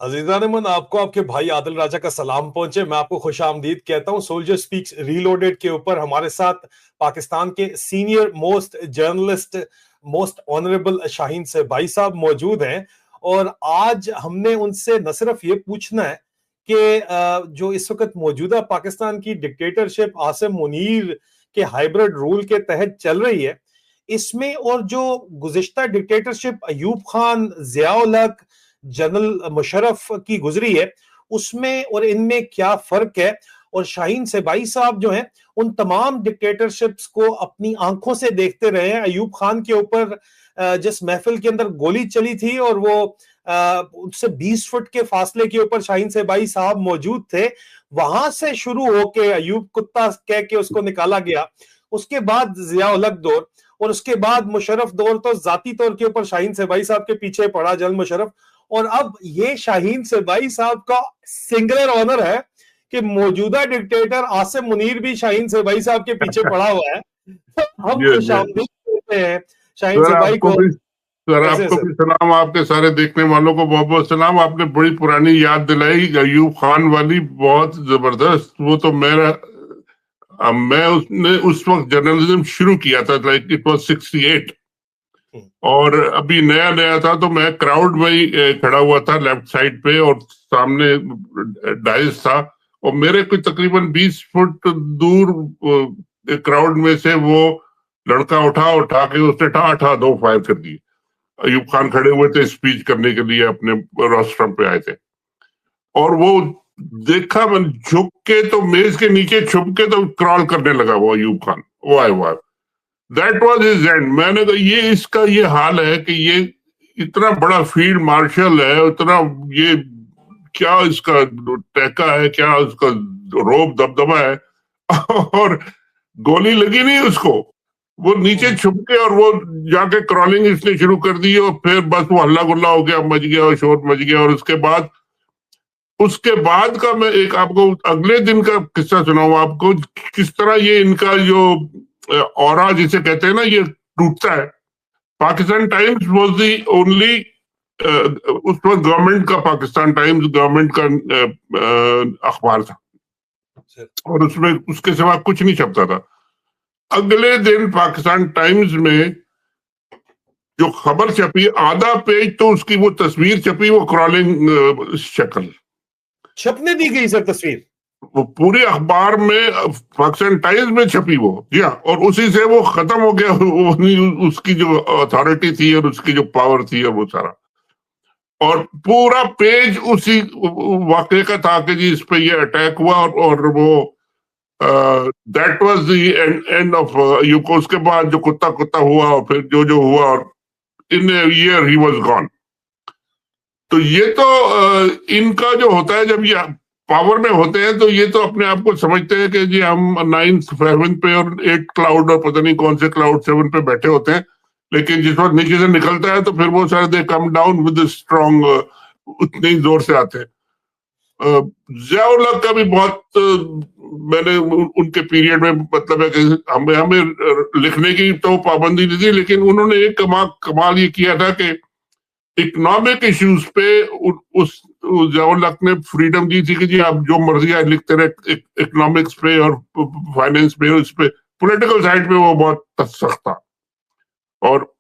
अजीजान मन, आपको आपके भाई आदिल राजा का सलाम पहुंचे। मैं आपको खुश आमदीद कहता हूं। सोल्जर स्पीक्स रीलोडेड के ऊपर हमारे साथ पाकिस्तान के senior most journalist, most honourable Shaheen से भाई साहब मौजूद हैं। और आज हमने उनसे न सिर्फ ये पूछना है कि जो इस वक्त मौजूदा पाकिस्तान की डिक्टेटरशिप आसिम मुनीर के हाइब्रिड रूल के तहत चल रही है, इसमें और जो गुज़िश्ता डिक्टेटरशिप अयूब खान, ज़िया-उल हक, जनरल मुशर्रफ की गुजरी है, उसमें और इनमें क्या फर्क है। और शाहीन सेबाई साहब जो हैं, उन तमाम डिक्टेटरशिप्स को अपनी आंखों से देखते रहे हैं। अयूब खान के ऊपर जिस महफिल के अंदर गोली चली थी और वो उससे 20 फुट के फासले के ऊपर शाहीन सेबाई साहब मौजूद थे, वहां से शुरू होके अयूब कुत्ता कह के उसको निकाला गया। उसके बाद ज़िया-उल हक दौर और उसके बाद मुशर्रफ दौर, तो जाती तौर के ऊपर शाहीन सेबाई साहब के पीछे पड़ा जनरल मुशर्रफ। और अब ये शाहीन सेबाई साहब का सिंगुलर ऑनर है कि मौजूदा डिक्टेटर आसिम मुनीर भी शाहीन सेबाई साहब के पीछे पड़ा हुआ है। हम खुश आमदीद कहते हैं शाहीन सर सेबाई आपको को। भी सर कैसे आपको सर? भी सलाम, आपके सारे देखने वालों को बहुत बहुत सलाम। आपने बड़ी पुरानी याद दिलाई अयूब खान वाली, बहुत जबरदस्त। वो तो मैं उसने उस वक्त जर्नलिज्म शुरू किया था, लाइक इट वाज 68, और अभी नया नया था। तो मैं क्राउड में ही खड़ा हुआ था लेफ्ट साइड पे, और सामने डाइस था, और मेरे कोई तकरीबन 20 फुट दूर क्राउड में से वो लड़का उठा के उसने ठा ठा 2 फायर कर दिए। अयूब खान खड़े हुए थे स्पीच करने के लिए, अपने रोस्ट्रम पे आए थे, और वो देखा मैंने झुक के, तो मेज के नीचे छुप के तो क्रॉल करने लगा वो अयूब खान। वाह वाह, दैट वाज हिज एंड। मैंने कहा ये इसका ये हाल है कि ये इतना बड़ा फील्ड मार्शल है, इतना ये क्या इसका टैका है, क्या उसका रोब दबदबा है, और गोली लगी नहीं उसको। वो नीचे छुप के, और वो जाके क्रॉलिंग इसने शुरू कर दी, और फिर बस वो हल्ला गुल्ला हो गया, मच गया और शोर मच गया। और उसके बाद का मैं एक आपको अगले दिन का किस्सा सुनाऊं आपको, किस तरह ये इनका जो ऑरा जिसे कहते हैं ना, ये टूटता है। Pakistan times was the only, उस वक्त गवर्नमेंट का, पाकिस्तान टाइम्स गवर्नमेंट का अखबार था, और उसमें उसके सिवा कुछ नहीं छपता था। अगले दिन पाकिस्तान टाइम्स में जो खबर छपी, आधा पेज तो उसकी वो तस्वीर छपी, वो क्रॉलिंग शक्ल छपने दी गई सर तस्वीर, वो पूरे अखबार में, पाकिस्तान टाइम्स में छपी वो। जी हाँ, और उसी से वो खत्म हो गया, उसकी जो अथॉरिटी थी और उसकी जो पावर थी और वो सारा। और पूरा पेज उसी वाकये का था कि जी इस पे ये अटैक हुआ, और वो that was the end of UCO. उसके बाद जो कुत्ता कुत्ता हुआ, और फिर जो जो हुआ, और इन ईयर ही वाज गॉन। तो ये तो इनका जो होता है, जब ये पावर में होते हैं, तो ये तो अपने आप को समझते हैं कि जी हम 9th हेवन पे और 8th क्लाउड और पता नहीं कौन से क्लाउड 7 पे बैठे होते हैं। लेकिन जिस वक्त नीचे से निकलता है, तो फिर वो सारे दे कम डाउन विद स्ट्रॉन्ग, उतने ही जोर से आते हैं। ज़िया-उल हक का भी बहुत मैंने उनके पीरियड में, मतलब है कि हमें लिखने की तो पाबंदी नहीं थी, लेकिन उन्होंने एक कमाल ये किया था कि इकोनॉमिक इश्यूज पे उस ज़िया-उल हक ने फ्रीडम दी थी कि जी आप जो मर्जी आज लिखते रहे, इकोनॉमिक्स पे और फाइनेंस पे, उस पे पॉलिटिकल साइड पे वो बहुत सख्त था। और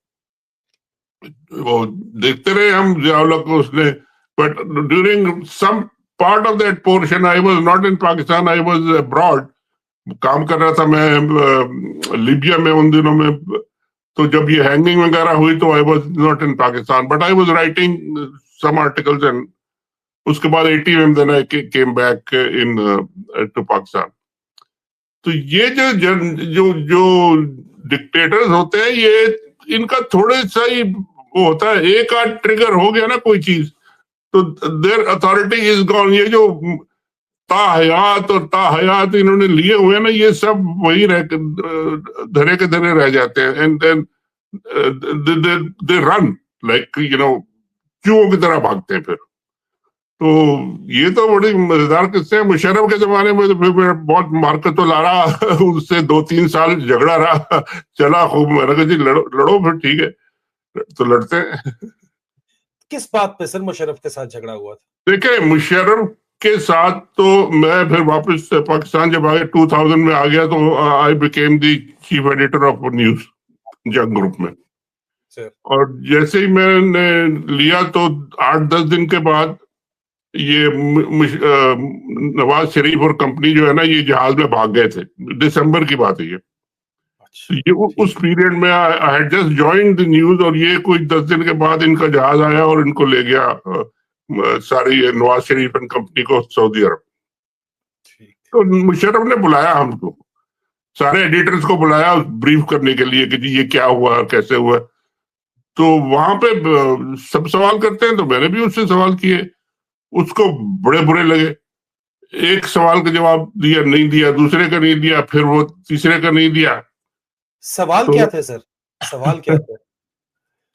वो देखते रहे हम ज़िया-उल हक को उसने, but during some part of that portion I was not in Pakistan, I was abroad. काम कर रहा था मैं लीबिया में उन दिनों में। तो जब ये हैंगिंग वगैरह हुई, तो I was not in Pakistan, but I was writing some articles, and उसके बाद 80 में then I came back into Pakistan. तो ये जो जो डिक्टेटर्स होते हैं, ये इनका थोड़े सा ही वो होता है, एक आध ट्रिगर हो गया ना कोई चीज, तो देयर अथॉरिटी इज गॉन। ये जो ताहयात और ताहयात इन्होंने लिए हुए ना, ये सब वही धरे के धरे रह जाते हैं, and then they run like चूहों की तरह भागते हैं फिर। तो ये तो बड़ी मजेदार किस्से हैं। मुशर्रफ के जमाने में तो फिर बहुत मार्केट तो ला रहा उससे 2-3 साल झगड़ा रहा, चला खूब। मैंने कहा जी लड़ो फिर, ठीक है, तो लड़ते हैं। किस बात पे सर मुशर्रफ के साथ झगड़ा हुआ था? देखिए, मुशर्रफ के साथ तो मैं फिर वापस पाकिस्तान जब आगे 2000 में आ गया तो I became the chief editor of news जंग ग्रुप में। सर और जैसे ही मैंने लिया तो 8-10 दिन के बाद ये नवाज शरीफ और कंपनी जो है ना, ये जहाज में भाग गए थे। दिसंबर की बात है ये। अच्छा, ये उस पीरियड में I had just joined the news, और ये कुछ 10 दिन के बाद इनका जहाज आया और इनको ले गया सारी नवाज शरीफ एंड कंपनी को सऊदी अरब। ठीक। तो मुशर्रफ ने बुलाया हमको, सारे एडिटर्स को बुलाया ब्रीफ करने के लिए कि जी ये क्या हुआ, कैसे हुआ। तो वहां पे सब सवाल करते हैं, तो मैंने भी उससे सवाल किए। उसको बड़े बुरे लगे। एक सवाल का जवाब दिया, नहीं दिया, दूसरे का नहीं दिया, फिर वो तीसरे का नहीं दिया। सवाल तो क्या थे सर? सवाल क्या थे?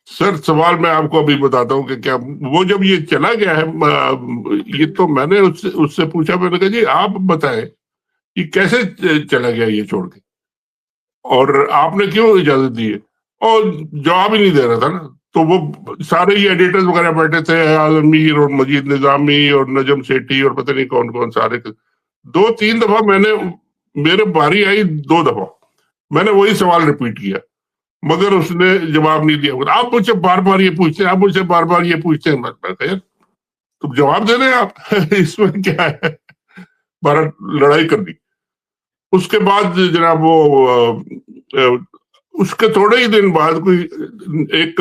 सर सवाल मैं आपको अभी बताता हूँ कि क्या वो जब ये चला गया है, ये तो मैंने उससे पूछा, मैंने कहा जी आप बताएं कि कैसे चला गया ये छोड़ के, और आपने क्यों इजाजत दी है? और जवाब ही नहीं दे रहा था ना। तो वो सारे ही एडिटर्स वगैरह बैठे थे, आलमगीर और मजीद निजामी और नजम सेठी और पता नहीं कौन कौन सारे। 2-3 दफा मेरे बारी आई, 2 दफा मैंने वही सवाल रिपीट किया, मगर उसने जवाब नहीं दिया। आप मुझसे बार बार ये पूछते हैं, आप मुझसे बार बार ये पूछते हैं। मैं यार तुम जवाब दे रहे हैं आप इसमें क्या है? बार लड़ाई कर दी। उसके बाद जनाब वो उसके थोड़े ही दिन बाद कोई एक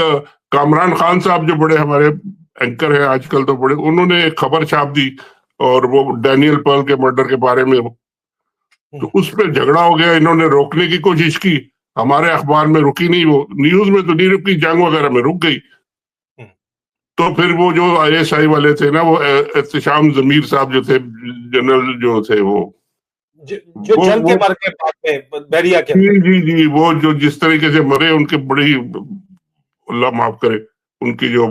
कामरान खान साहब, जो बड़े हमारे एंकर हैं आजकल, तो बड़े, उन्होंने एक खबर छाप दी और वो डैनियल पर्ल के मर्डर के बारे में। तो उस पर झगड़ा हो गया, इन्होंने रोकने की कोशिश की, हमारे अखबार में रुकी नहीं, वो न्यूज में तो नहीं रुकी, जंग वगैरह में रुक गई। तो फिर वो जो ISI वाले थे ना, वो एहतशाम जमीर साहब जो थे, जनरल जो थे, वो जंग के मर के बाद में बैरिया के अंदर, जी, वो जो जिस तरीके से मरे, उनके बड़ी, अल्लाह माफ करे उनकी जो,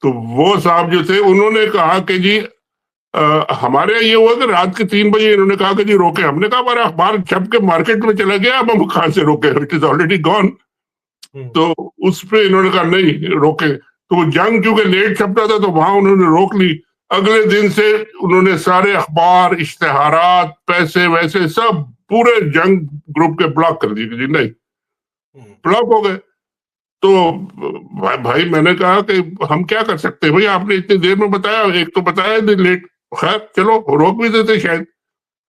तो वो साहब जो थे, उन्होंने कहा कि जी हमारे यहाँ ये हुआ कि रात के 3 बजे इन्होंने कहा कि जी रोके। हमने कहा हमारा अखबार छप के मार्केट में चला गया, अब हम कहां से रोके, इट इज ऑलरेडी गॉन। तो उस पे इन्होंने कहा नहीं रोके। तो वो जंग क्योंकि लेट छपता था, तो वहां उन्होंने रोक ली। अगले दिन से उन्होंने सारे अखबार, इश्तेहारात, पैसे वैसे सब पूरे जंग ग्रुप के ब्लॉक कर दिए कि जी नहीं, ब्लॉक हो गए। तो भाई मैंने कहा कि हम क्या कर सकते हैं भाई, आपने इतनी देर में बताया, एक तो बताया लेट, खैर चलो रोक भी देते शायद,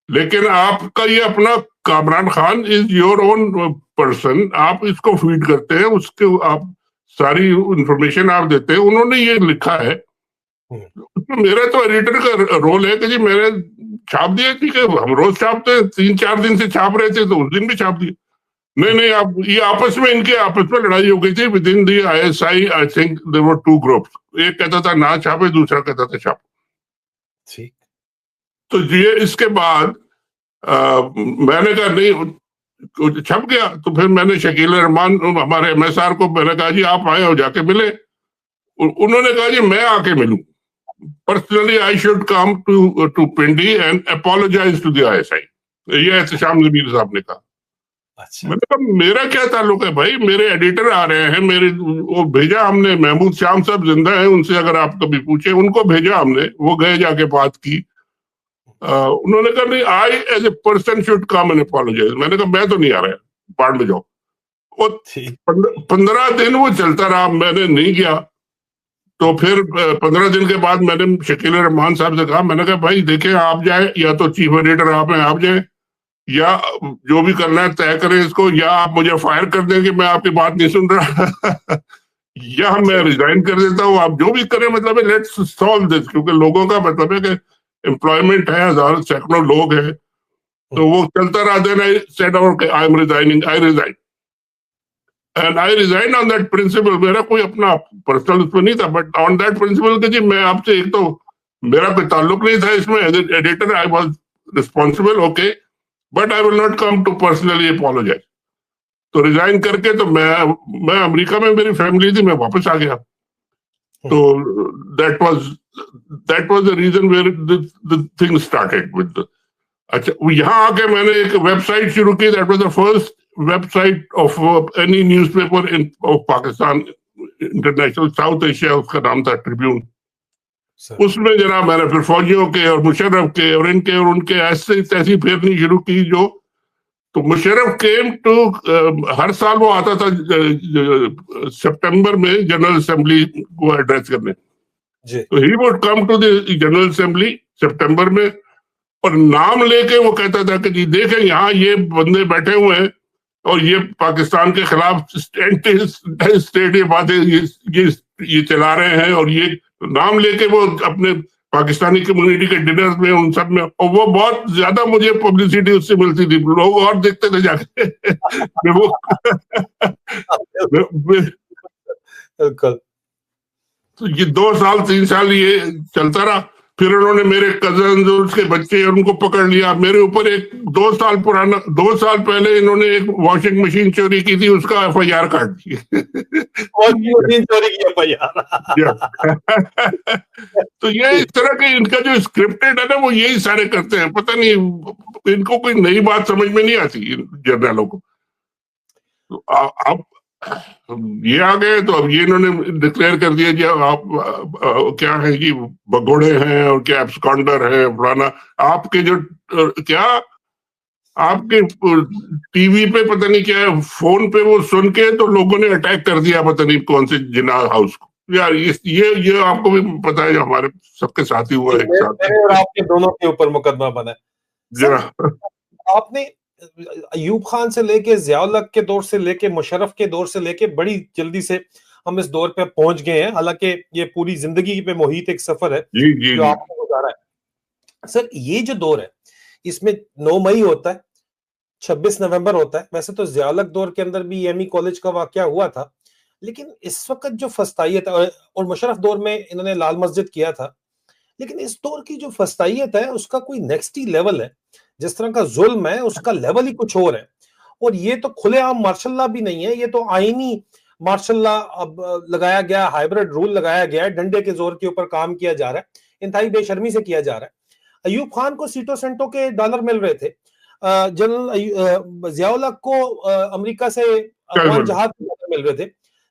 लेकिन आपका ये अपना Kamran Khan is your own person, आप इसको फीड करते हैं, उसके आप सारी इंफॉर्मेशन आप देते हैं। उन्होंने ये लिखा है, उसमें मेरा तो एडिटर का रोल है कि जी मैंने छाप दिया, ठीक है, हम रोज छापते हैं, 3-4 दिन से छाप रहे थे, तो उस दिन भी छाप दिया। नहीं, आप ये इनके आपस में लड़ाई हो गई थी within the ISI। I think there were 2 groups, एक कहता था ना छापे, दूसरा कहता था छापो। ठीक। तो ये इसके बाद मैंने कहा नहीं, छप गया। तो फिर मैंने शकील रहमान, हमारे MSR को मैंने कहा जी आप आए हो, जाके मिले। उन्होंने कहा जी मैं आके मिलूं, personally I should come to Pindi and apologise to the ISI, ये एहतशाम जमीर साहब ने कहा। अच्छा। मैंने कहा मेरा क्या ताल्लुक है भाई, मेरे एडिटर आ रहे हैं, मेरे वो भेजा हमने, महमूद शाम साहब जिंदा है, उनसे अगर आप कभी पूछे, उनको भेजा हमने, वो गए, जाके बात की। उन्होंने कहा नहीं, I as a person should come and apologise. मैंने कहा मैं तो नहीं आ रहा, बाढ़ में जाओ। और 15 दिन वो चलता रहा, मैंने नहीं गया। तो फिर 15 दिन के बाद मैंने शकील रहमान साहब से कहा, मैंने कहा भाई देखें, आप जाए, या तो चीफ एडिटर आप जाए, या जो भी करना है तय करें इसको, या आप मुझे फायर कर दें कि मैं आपकी बात नहीं सुन रहा या मैं रिजाइन कर देता हूँ, आप जो भी करें, मतलब लेट्स सॉल्व दिस। क्योंकि लोगों का मतलब है कि एम्प्लॉयमेंट है, हजारों सैकड़ों लोग हैं, तो वो चलता रहा। Then I said out I am resigning, I resign, and I resign on that principle. मेरा कोई अपना पर्सनल उसमें नहीं था, बट ऑन दैट प्रिंसिपल कि जी मैं आपसे, एक तो मेरा कोई ताल्लुक नहीं था इसमें, as editor I was responsible, okay, but I will not come to personally apologise. तो रिजाइन करके तो मैं अमेरिका में, मेरी फैमिली थी, मैं वापस आ गया। तो that was the reason where the thing started with. अच्छा, यहाँ आके मैंने एक वेबसाइट शुरू की, that was the first website of any newspaper in of Pakistan international South Asia उसका नाम था, ट्रिब्यून। सर उसमें जनाब मैंने फिर फौजियों के और मुशर्रफ के और इनके और उनके ऐसे तैसी फेरनी शुरू की जो, तो मुशर्रफ केम टू, हर साल वो आता था सितंबर में जनरल असेंबली को एड्रेस करने। जी तो he would come to the general assembly सितंबर में, और नाम लेके वो कहता था कि जी देखें यहाँ ये बंदे बैठे हुए हैं और ये पाकिस्तान के खिलाफ स्टेट ये बातें ये चला रहे हैं, और ये नाम लेके वो अपने पाकिस्तानी कम्युनिटी के डिनर में उन सब में, और वो बहुत ज्यादा मुझे पब्लिसिटी उससे मिलती थी, लोग और देखते थे जाके वो बिल्कुल। तो ये 2 साल 3 साल ये चलता रहा। फिर उन्होंने मेरे कजन और उसके बच्चे उनको पकड़ लिया। मेरे ऊपर एक 2 साल पुराना, 2 साल पहले इन्होंने एक वॉशिंग मशीन चोरी की थी, उसका FIR काट दी। चोरी की FIR। तो ये इस तरह के इनका जो स्क्रिप्टेड है ना, वो यही सारे करते हैं। पता नहीं इनको कोई नई बात समझ में नहीं आती जर्नलों को। तो अब ये आ गए तो अब ये इन्होंने डिक्लेयर कर दिया जी आप क्या है जी, भगोड़े हैं और क्या एब्सकॉन्डर है फलाना। आपके जो क्या आपके टीवी पे पता नहीं क्या है, फोन पे वो सुन के तो लोगों ने अटैक कर दिया पता नहीं कौन से जिन्ना हाउस को। यार ये आपको भी पता है, हमारे सबके साथ ही हुआ एक साथ। मेरे और आपके दोनों के ऊपर मुकदमा बना है। जरा आपने अयूब खान से लेके ज़ियाउल हक के दौर से लेके मुशर्रफ के दौर से लेके बड़ी जल्दी से हम इस दौर पे पहुंच गए हैं। हालांकि ये पूरी जिंदगी पे मोहित एक सफर है जी जी जो आपने गुजारा है। सर ये जो दौर है इसमें 9 मई होता है, 26 नवंबर होता है। वैसे तो ज़ियाउल हक दौर के अंदर भी EME कॉलेज का वाकया हुआ था, लेकिन इस वक्त जो फस्तायत है, और मुशर्रफ दौर में इन्होंने लाल मस्जिद किया था, लेकिन इस दौर की जो फस्तायत है उसका कोई नेक्स्ट ही लेवल है। जिस तरह का जुल्म है उसका लेवल ही कुछ और है। और ये तो खुलेआम मार्शल लॉ भी नहीं है, ये तो आईनी मार्शल लॉ अब लगाया गया, हाइब्रिड रूल लगाया गया है, डंडे के जोर के ऊपर काम किया जा रहा है, इंतहाई बेशर्मी से किया जा रहा है। अयूब खान को सीटो सेंटो के डॉलर मिल रहे थे, जनरल ज़ियाउल हक को अमेरिका से अफगान जहाज के डॉलर मिल रहे थे,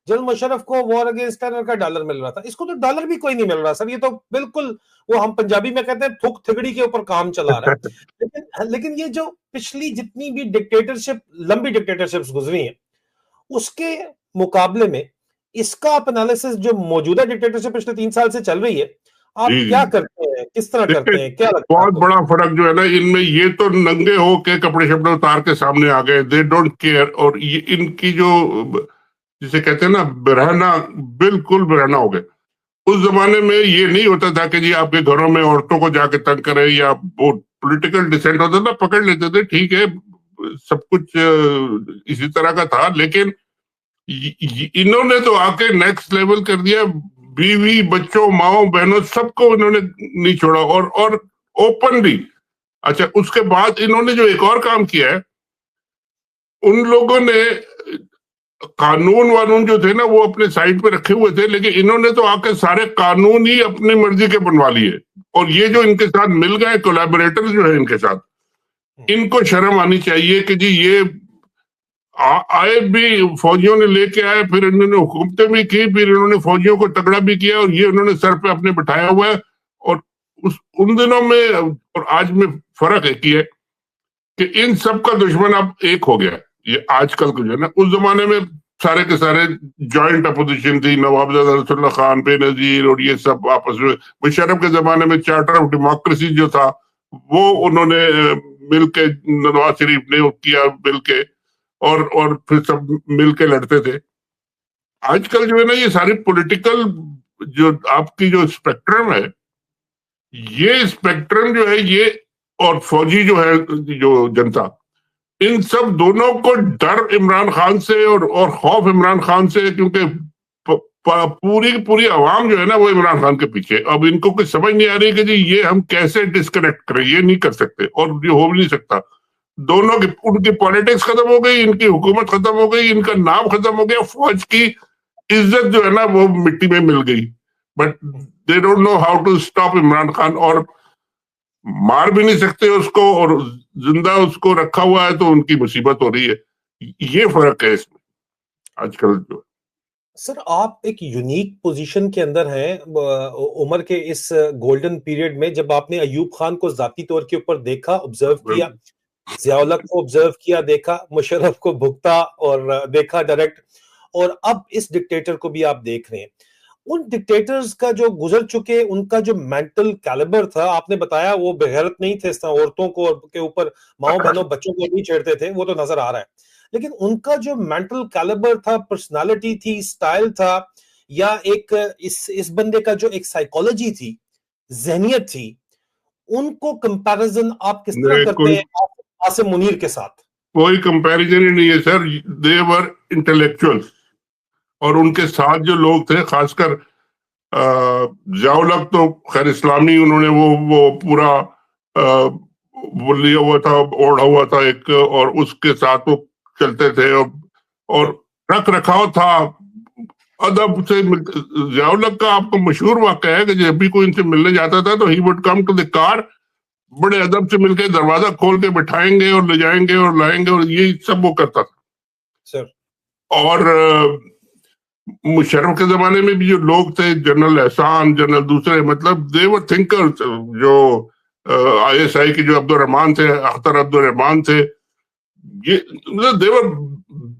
जनरल मुशर्रफ को वॉर अगेंस्ट टेरर का डॉलर मिल रहा था। इसको तो डॉलर भी कोई नहीं मिल रहा सर। ये तो बिल्कुल वो हम पंजाबी में कहते हैं थुक थिगड़ी के ऊपर काम चला रहा है। लेकिन ये जो पिछली जितनी भी डिक्टेटरशिप, लंबी डिक्टेटरशिप्स गुजरी हैं, उसके मुकाबले में इसका आप एनालिसिस, जो मौजूदा डिक्टेटरशिप पिछले 3 साल से चल रही है, आप जी क्या करते हैं, किस तरह करते हैं, क्या लगता है बहुत आपको? बड़ा फर्क जो है ना इनमें, ये तो नंगे हो के कपड़े शपड़े उतार के सामने आ गए, दे डोंट केयर। और ये इनकी जो जिसे कहते हैं ना बरहना, बिल्कुल बरहना हो गए। उस जमाने में ये नहीं होता था कि जी आपके घरों में औरतों को जाके तंग करें, या वो पॉलिटिकल डिसेंट होता था पकड़ लेते थे, ठीक है, सब कुछ इसी तरह का था। लेकिन इन्होंने तो आके नेक्स्ट लेवल कर दिया। बीवी बच्चों माओ बहनों सबको इन्होंने नहीं छोड़ा, और ओपनली। अच्छा, उसके बाद इन्होंने जो एक और काम किया है, उन लोगों ने कानून वानून जो थे ना वो अपने साइड पे रखे हुए थे, लेकिन इन्होंने तो आके सारे कानून ही अपनी मर्जी के बनवा लिए। और ये जो इनके साथ मिल गए कोलैबोरेटर जो है इनके साथ, इनको शर्म आनी चाहिए कि जी ये आए भी फौजियों ने लेके आए, फिर इन्होंने हुकूमतें भी की, फिर इन्होंने फौजियों को तगड़ा भी किया, और ये उन्होंने सर पे अपने बिठाया हुआ है। और उन दिनों में और आज में फर्क है कि इन सब का दुश्मन अब एक हो गया। ये आजकल को जो है ना, उस जमाने में सारे के सारे जॉइंट अपोजिशन थी, नवाबजादा रसूलुल्लाह खान, बेनजीर और ये सब आपस में। मुशर्रफ के जमाने में चार्टर ऑफ डेमोक्रेसी जो था वो उन्होंने मिलके, नवाज शरीफ ने किया मिलके, और फिर सब मिलके लड़ते थे। आजकल जो है ना ये सारी पॉलिटिकल जो आपकी जो स्पेक्ट्रम है, ये स्पेक्ट्रम जो है ये, और फौजी जो है जो जनता, इन सब दोनों को डर इमरान खान से और खौफ इमरान खान से, क्योंकि पूरी पूरी आवाम जो है ना वो इमरान खान के पीछे। अब इनको कुछ समझ नहीं आ रही कि जी ये हम कैसे डिस्कनेक्ट करें, ये नहीं कर सकते और ये हो भी नहीं सकता। दोनों की, उनकी पॉलिटिक्स खत्म हो गई, इनकी हुकूमत खत्म हो गई, इनका नाम खत्म हो गया, फौज की इज्जत जो है ना वो मिट्टी में मिल गई। But they don't know how to stop Imran Khan, और मार भी नहीं सकते उसको, और जिंदा उसको रखा हुआ है तो उनकी मुसीबत हो रही है। ये फर्क है इसमें आजकल जो सर आप एक यूनिक पोजीशन के अंदर हैं उमर के इस गोल्डन पीरियड में, जब आपने अयूब खान को जाती तौर के ऊपर देखा, ऑब्जर्व किया, जिया-उल-हक को ऑब्जर्व किया, देखा, मुशर्रफ को भुगता और देखा डायरेक्ट, और अब इस डिक्टेटर को भी आप देख रहे हैं। उन डिक्टेटर्स का जो गुजर चुके, उनका जो मेंटल कैलिबर था, आपने बताया वो बेगैरत नहीं थे, इस तरह औरतों को के ऊपर, माओ बहनों बच्चों को नहीं छेड़ते थे, वो तो नजर आ रहा है। लेकिन उनका जो मेंटल कैलिबर था, पर्सनालिटी थी, स्टाइल था, या एक इस बंदे का जो एक साइकोलॉजी थी, जहनियत थी, उनको कंपैरिजन आप किस तरह करते कोई हैं आसिम मुनीर के साथ? कोई कंपैरिजन ही नहीं है सर। दे वर इंटेलेक्चुअल्स, और उनके साथ जो लोग थे, खासकर जिया-उल-हक तो खैर इस्लामी, उन्होंने वो पूरा वो लिया हुआ था, ओढ़ा हुआ था एक, और उसके साथ वो चलते थे, और रख रखाव था अदब से। जिया-उल-हक का आपको मशहूर वाक़या है कि जब भी कोई इनसे मिलने जाता था तो he would come to the car, बड़े अदब से मिलके दरवाजा खोल के बिठाएंगे और ले जाएंगे और लाएंगे, और ये सब वो करता था सर। और मुशर्रफ के जमाने में भी जो लोग थे, जनरल एहसान, जनरल दूसरे, मतलब दे वर थिंकर्स। जो आईएसआई के जो अब्दुल रहमान थे, अख्तर अब्दुल रहमान थे, ये मतलब दे वर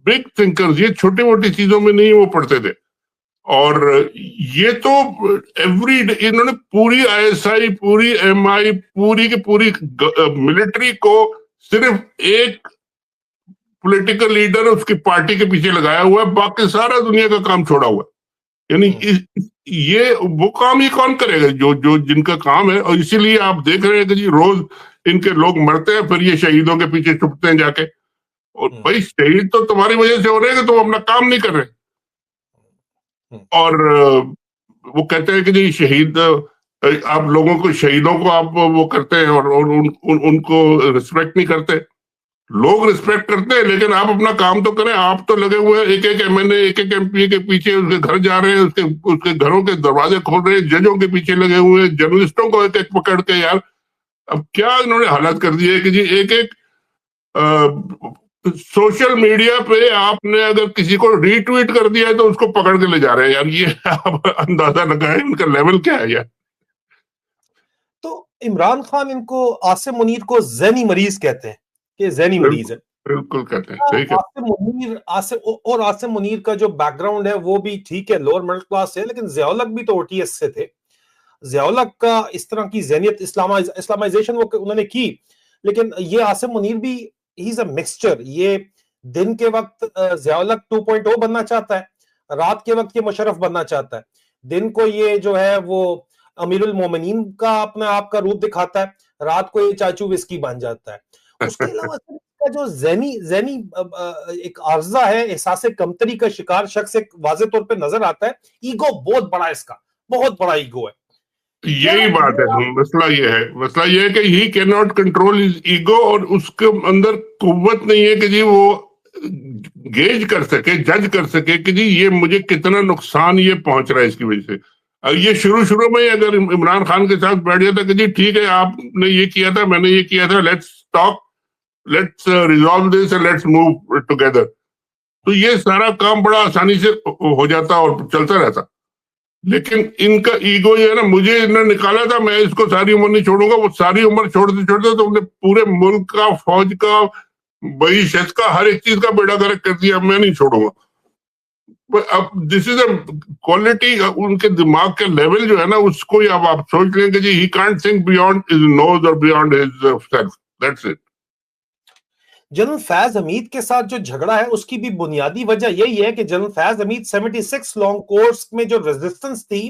बिग थिंकर्स। ये छोटी मोटी चीजों में नहीं वो पढ़ते थे। और ये तो इन्होंने पूरी आईएसआई, पूरी एमआई, पूरी की पूरी मिलिट्री को सिर्फ एक पॉलिटिकल लीडर उसकी पार्टी के पीछे लगाया हुआ है, बाकी सारा दुनिया का काम छोड़ा हुआ है। यानी ये वो काम ये कौन करेगा जो जो जिनका काम है। और इसीलिए आप देख रहे हैं कि जी रोज इनके लोग मरते हैं, फिर ये शहीदों के पीछे छुपते हैं जाके। और भाई शहीद तो तुम्हारी वजह से हो रहे हैं कि तुम अपना काम नहीं कर रहे। और वो कहते हैं कि जी शहीद, आप लोगों को, शहीदों को आप वो करते हैं और उनको रिस्पेक्ट नहीं करते। लोग रिस्पेक्ट करते हैं, लेकिन आप अपना काम तो करें। आप तो लगे हुए हैं एक एक एमएनए, एक एक एमपी के पीछे, उसके घर जा रहे हैं, उसके घरों के दरवाजे खोल रहे हैं, जजों के पीछे लगे हुए हैं, जर्नलिस्टों को एक एक पकड़ के। यार अब क्या इन्होंने हालत कर दी है कि जी एक एक सोशल मीडिया पे आपने अगर किसी को रीट्वीट कर दिया है तो उसको पकड़ के ले जा रहे हैं। यार ये आप अंदाजा लगाएं उनका लेवल क्या है यार। तो इमरान खान इनको, आसिम मुनीर को ज़हनी मरीज कहते हैं कि ज़हनी मरीज है। बिल्कुल कहते हैं, सही कहते हैं। आसिम मुनीर का जो बैकग्राउंड है वो भी ठीक है, लोअर मिडिल क्लास है, लेकिन जिया-उल-हक भी तो ओटीएस से थे। जिया-उल-हक का इस तरह की ज़हनियत, इस्लामाइजेशन वो उन्होंने की, लेकिन ये आसिम मुनीर भी, ही इज अ मिक्सचर। ये दिन के वक्त जिया-उल-हक 2.0 बनना चाहता है, रात के वक्त ये मुशर्रफ बनना चाहता है। दिन को ये जो है वो अमीरुल मोमिनीन का अपना आप का रूप दिखाता है, रात को ये चाचू विस्की बन जाता है। उसके अलावा का जो ज़हनी ज़हनी एक आर्जा है, एहसास कमतरी का शिकार शख्स एक वाज़े तौर पे नजर आता है। ईगो बहुत बड़ा है इसका, बहुत बड़ा ईगो है। यही बात है। मसला ये है कि he can not control his ego, और उसके अंदर कुव्वत नहीं है कि जी वो गेज कर सके, जज कर सके कि जी ये मुझे कितना नुकसान ये पहुंच रहा है इसकी वजह से। ये शुरू शुरू में अगर इमरान खान के साथ बैठ जाता कि जी ठीक है, आपने ये किया था, मैंने ये किया था, let's talk, let's resolve this and let's move together, तो ये सारा काम बड़ा आसानी से हो जाता और चलता रहता। लेकिन इनका ईगो ये है ना, मुझे इन्होंने निकाला था, मैं इसको सारी उम्र नहीं छोड़ूंगा। वो सारी उम्र छोड़ते छोड़ते तो उन्होंने पूरे मुल्क का, फौज का, मईशत का, हर एक चीज का बेड़ा गर्क कर दिया। मैं नहीं छोड़ूंगा। अब दिस इज अ क्वालिटी, उनके दिमाग के लेवल जो है ना, उसको ही अब आप सोच लेंगे जी he can't think beyond his nose और beyond himself, that's it. General Faiz Hamid के साथ जो झगड़ा है उसकी भी बुनियादी वजह यही है कि general Faiz Hamid 76 long course में जो रेजिस्टेंस थी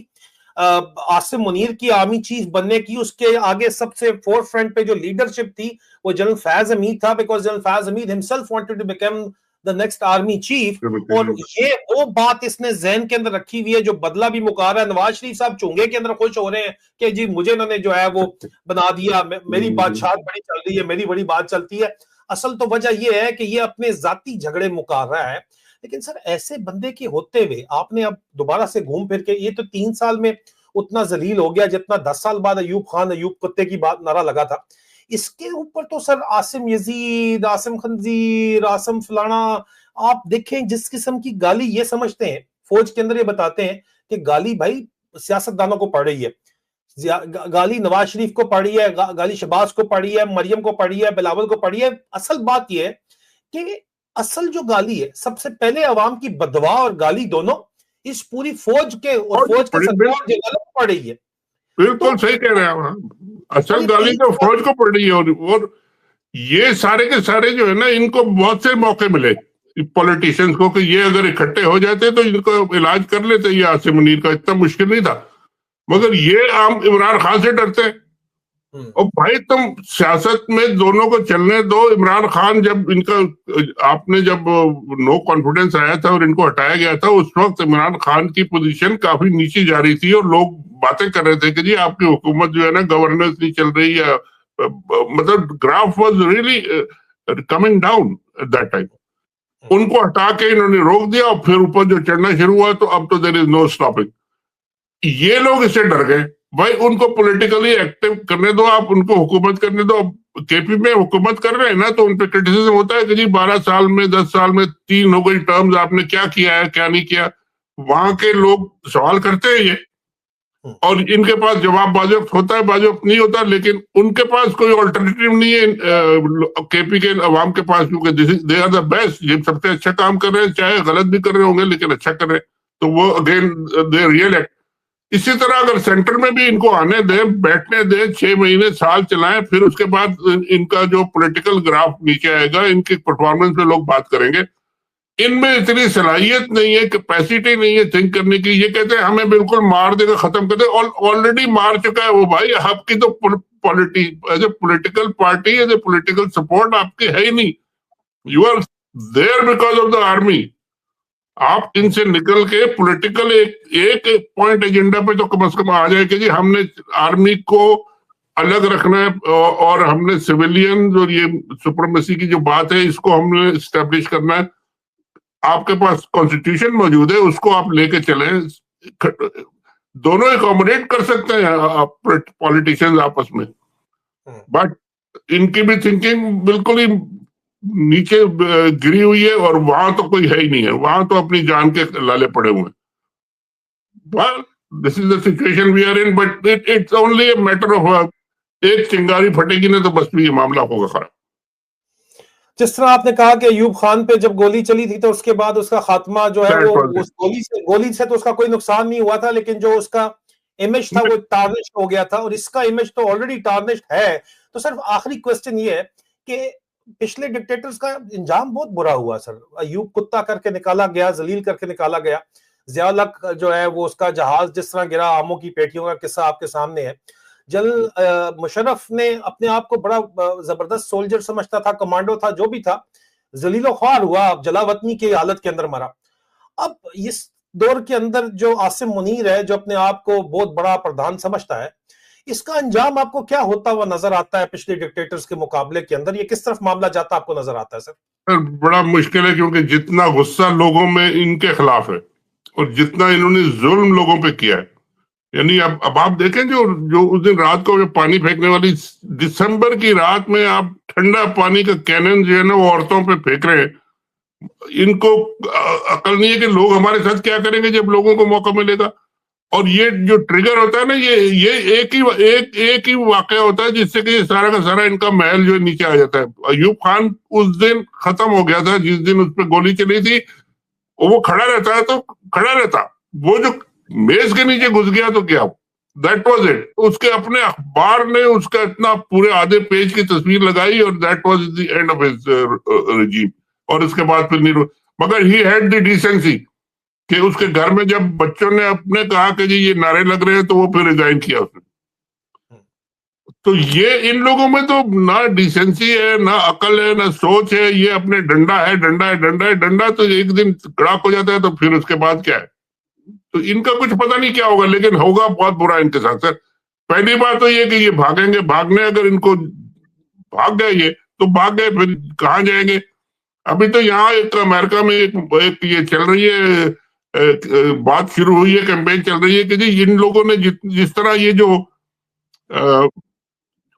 आसिम मुनीर की आर्मी चीफ बनने की, उसके आगे सबसे फोर फ्रंट पे जो लीडरशिप थी वो जनरल फैज हमीद था, because general Faiz Hameed himself wanted to become the next army chief. और ये वो बात इसने जहन के अंदर रखी हुई है जो बदला भी मुका रहा है। नवाज शरीफ साहब चुंगे के अंदर खुश हो रहे हैं कि जी मुझे इन्होंने जो है वो बना दिया, मेरी बादशाह बड़ी चल रही है, मेरी बड़ी बात चलती है। असल तो वजह यह है कि ये अपने जाती झगड़े मुका रहा है। लेकिन सर ऐसे बंदे के होते हुए आपने अब दोबारा से घूम फिर के, ये तो 3 साल में उतना जलील हो गया जितना 10 साल बाद अयूब खान, अयूब कुत्ते की बात नारा लगा था। इसके ऊपर तो सर आसिम यजीद, आसिम खंजीर, आसिम फलाना, आप देखें जिस किस्म की गाली ये समझते हैं फौज के अंदर ये बताते हैं कि गाली भाई सियासतदानों को पड़ रही है, गाली नवाज शरीफ को पड़ी है, गाली शहबाज को पड़ी है, मरियम को पड़ी है, बिलावल को पड़ी है। असल बात यह है कि असल जो गाली है सबसे पहले अवाम की बदवा और गाली दोनों इस पूरी फौज के और फौज के सरकार जनरल को पड़ रही है। बिल्कुल सही कह रहे हैं आप, असल गाली तो फौज को पड़ रही है। और ये सारे के सारे जो है ना, इनको बहुत से मौके मिले पॉलिटिशियंस को कि ये अगर इकट्ठे हो जाते तो इनको इलाज कर लेते, ये आसिम मुनीर का इतना मुश्किल नहीं था, मगर ये आम इमरान खान से डरते हैं। और भाई तुम सियासत में दोनों को चलने दो। इमरान खान जब इनका आपने जब नो कॉन्फिडेंस आया था और इनको हटाया गया था, उस वक्त इमरान खान की पोजीशन काफी नीचे जा रही थी और लोग बातें कर रहे थे कि जी आपकी हुकूमत जो है ना गवर्नेंस नहीं चल रही है, मतलब graph was really coming down at that time. उनको हटा के इन्होंने रोक दिया और फिर ऊपर जो चढ़ना शुरू हुआ, तो अब तो देयर इज नो स्टॉपिंग। ये लोग इससे डर गए, भाई उनको पॉलिटिकली एक्टिव करने दो, आप उनको हुकूमत करने दो। केपी में हुकूमत कर रहे हैं ना, तो उन पे क्रिटिसिज्म होता है कि जी 12 साल में 10 साल में 3 हो गई टर्म्स, आपने क्या किया है क्या नहीं किया। वहां के लोग सवाल करते हैं ये, और इनके पास जवाब बाजुक्त होता है, बाजुक्त नहीं होता, लेकिन उनके पास कोई ऑल्टरनेटिव नहीं है केपी के अवाम के पास, क्योंकि दे आर द बेस्ट, ये सबसे अच्छा काम कर रहे हैं, चाहे गलत भी कर रहे होंगे लेकिन अच्छा कर रहे हैं, तो वो अगेन दे रियल एक्ट। इसी तरह अगर सेंटर में भी इनको आने दें, बैठने दें, 6 महीने साल चलाएं, फिर उसके बाद इनका जो पॉलिटिकल ग्राफ नीचे आएगा, इनकी परफॉर्मेंस पे लोग बात करेंगे। इनमें इतनी सलाहियत नहीं है, कैपेसिटी नहीं है थिंक करने की। ये कहते हैं हमें बिल्कुल मार देगा, खत्म कर दे, ऑलरेडी मार चुका है वो भाई। आपकी तो as a political party, as a political support आपकी है ही नहीं। You are there because of the army. आप इनसे निकल के पॉलिटिकल एक पॉइंट एजेंडा पे तो कम से कम आ जाए कि जी हमने आर्मी को अलग रखना है, और हमने सिविलियन और ये सुप्रीमेसी की जो बात है इसको हमने स्टैब्लिश करना है। आपके पास कॉन्स्टिट्यूशन मौजूद है, उसको आप लेके चले। दोनों एकोमोडेट कर सकते हैं पॉलिटिशियंस आपस में, बट इनकी भी थिंकिंग बिल्कुल ही नीचे गिरी हुई है, और वहां तो कोई है ही नहीं है, वहां तो अपनी जान के लाले पड़े हुए हैं। Well, this is the situation we are in, but it's only a matter of एक चिंगारी फटेगी ना तो बस भी ये मामला होगा खराब। जिस तरह आपने कहा कि अयूब खान पे जब गोली चली थी तो उसके बाद उसका खात्मा जो है वो उस गोली से तो उसका कोई नुकसान नहीं हुआ था, लेकिन जो उसका इमेज था वो टार्निश हो गया था, और इसका इमेज तो ऑलरेडी टार्निश है। तो सिर्फ आखिरी क्वेश्चन ये है कि पिछले डिक्टेटर्स का इंजाम बहुत बुरा हुआ सर। अयूब कुत्ता करके निकाला गया, जलील करके निकाला गया। ज़िया-उल-हक जो है वो उसका जहाज जिस तरह गिरा, आमों की पेटियों का किस्सा आपके सामने है। जनरल मुशर्रफ ने अपने आप को बड़ा जबरदस्त सोल्जर समझता था, कमांडो था, जो भी था, जलीलो ख्वार हुआ, जलावतनी की हालत के अंदर मरा। अब इस दौर के अंदर जो आसिम मुनीर है, जो अपने आप को बहुत बड़ा प्रधान समझता है, इसका अंजाम आपको क्या होता हुआ नजर आता है पिछले डिक्टेटर्स के मुकाबले के अंदर? ये किस तरफ मामला जाता आपको नजर आता है सर? बड़ा मुश्किल है, क्योंकि जितना गुस्सा लोगों में इनके खिलाफ है और जितना इन्होंने जुल्म लोगों पे किया है, यानी अब आप देखें जो उस दिन रात को जो पानी फेंकने वाली, दिसंबर की रात में आप ठंडा पानी का कैनन जो है ना वो औरतों पे फेंक रहे हैं। इनको अकल नहीं है कि लोग हमारे साथ क्या करेंगे जब लोगों को मौका मिलेगा। और ये जो ट्रिगर होता है ना, ये एक ही वाकया होता है जिससे कि सारा का सारा इनका महल जो नीचे आ जाता है। अयूब खान उस दिन खत्म हो गया था, जिस दिन उस पर गोली चली थी। वो खड़ा रहता है तो खड़ा रहता, वो जो मेज के नीचे घुस गया तो क्या, दैट वाज इट। उसके अपने अखबार ने उसका इतना पूरे आधे पेज की तस्वीर लगाई, और that was the end of his regime. और उसके बाद फिर नहीं, मगर ही हैड द डिसेंसी कि उसके घर में जब बच्चों ने अपने कहा कि जी ये नारे लग रहे हैं, तो वो फिर रिजाइन किया उसने। तो ये इन लोगों में तो ना डिसेंसी है, ना अकल है, ना सोच है। ये अपने डंडा है, डंडा है, डंडा है, डंडा तो एक दिन कड़ाक हो जाता है, तो फिर उसके बाद क्या है। तो इनका कुछ पता नहीं क्या होगा, लेकिन होगा बहुत बुरा इनके साथ सर। पहली बात तो ये कि ये भागेंगे, भागने अगर इनको भाग गए ये तो भाग गए, फिर कहाँ जाएंगे। अभी तो यहाँ एक अमेरिका में एक ये चल रही है, बात शुरू हुई है, कैंपेन चल रही है कि जी इन लोगों ने जिस तरह ये जो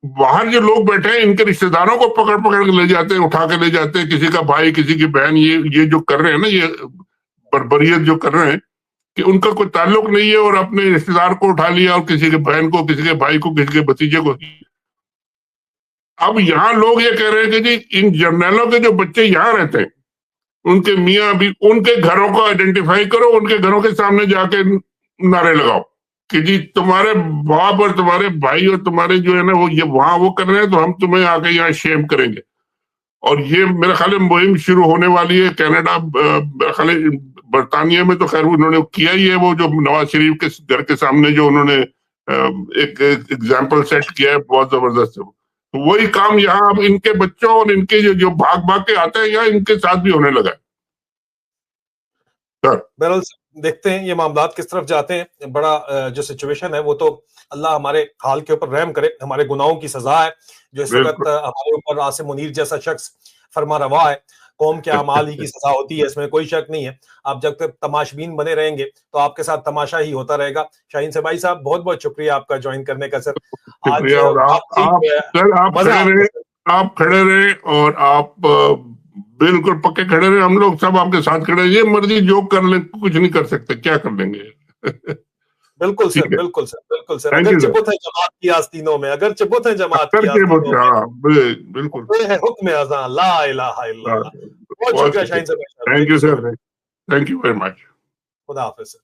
बाहर जो लोग बैठे हैं, इनके रिश्तेदारों को पकड़ पकड़ के ले जाते हैं, उठा के ले जाते हैं, किसी का भाई किसी की बहन, ये जो कर रहे हैं ना, ये बर्बरियत जो कर रहे हैं, कि उनका कोई ताल्लुक नहीं है और अपने रिश्तेदार को उठा लिया और किसी के बहन को, किसी के भाई को, किसी के भतीजे को। अब यहाँ लोग ये कह रहे हैं कि जी इन जर्नैलों के जो बच्चे यहाँ रहते हैं, उनके मियाँ भी, उनके घरों को आइडेंटिफाई करो, उनके घरों के सामने जाके नारे लगाओ कि जी तुम्हारे बाप और तुम्हारे भाई और तुम्हारे जो है ना वो ये वहां वो कर रहे हैं, तो हम तुम्हें आके यहाँ शेम करेंगे। और ये मेरे ख्याल में मुहिम शुरू होने वाली है कनाडा, मेरे ख्याल है बरतानिया में तो खैर उन्होंने किया ही है, वो जो नवाज शरीफ के घर के सामने जो उन्होंने एक एग्जाम्पल सेट किया है, बहुत जबरदस्त है। तो वही काम यहाँ अब इनके बच्चों और इनके जो भाग भाग के आते हैं यहाँ, इनके साथ भी होने लगा है। बहरहाल देखते हैं ये मामलात किस तरफ जाते हैं। बड़ा जो सिचुएशन है वो तो अल्लाह हमारे हाल के ऊपर रहम करे, हमारे गुनाहों की सजा है जो इस वक्त हमारे ऊपर आसिम मुनीर जैसा शख्स फरमा रवा है। कौम के अमाल ही की सजा होती है, इसमें कोई शक नहीं है। आप जब तक तमाशबीन बने रहेंगे तो आपके साथ तमाशा ही होता रहेगा। शाहीन सबाई साहब बहुत बहुत शुक्रिया आपका ज्वाइन करने का सर। आज आप खड़े रहे और आप बिल्कुल पक्के खड़े रहे, हम लोग सब आपके साथ खड़े। ये मर्जी जो कर ले, कुछ नहीं कर सकते, क्या कर लेंगे। बिल्कुल सर, बिल्कुल सर, बिल्कुल सर। अगर चिबुत है जमात की आस्तीनों में, अगर चिबुत है जमात की आस्तीनों में, बिल्कुल है हुक्म अज़ां ला इलाहा इल्लल्लाह। बहुत शुक्रिया Shaheen sir. Thank you sir, thank you very much. खुदा हाफिज़।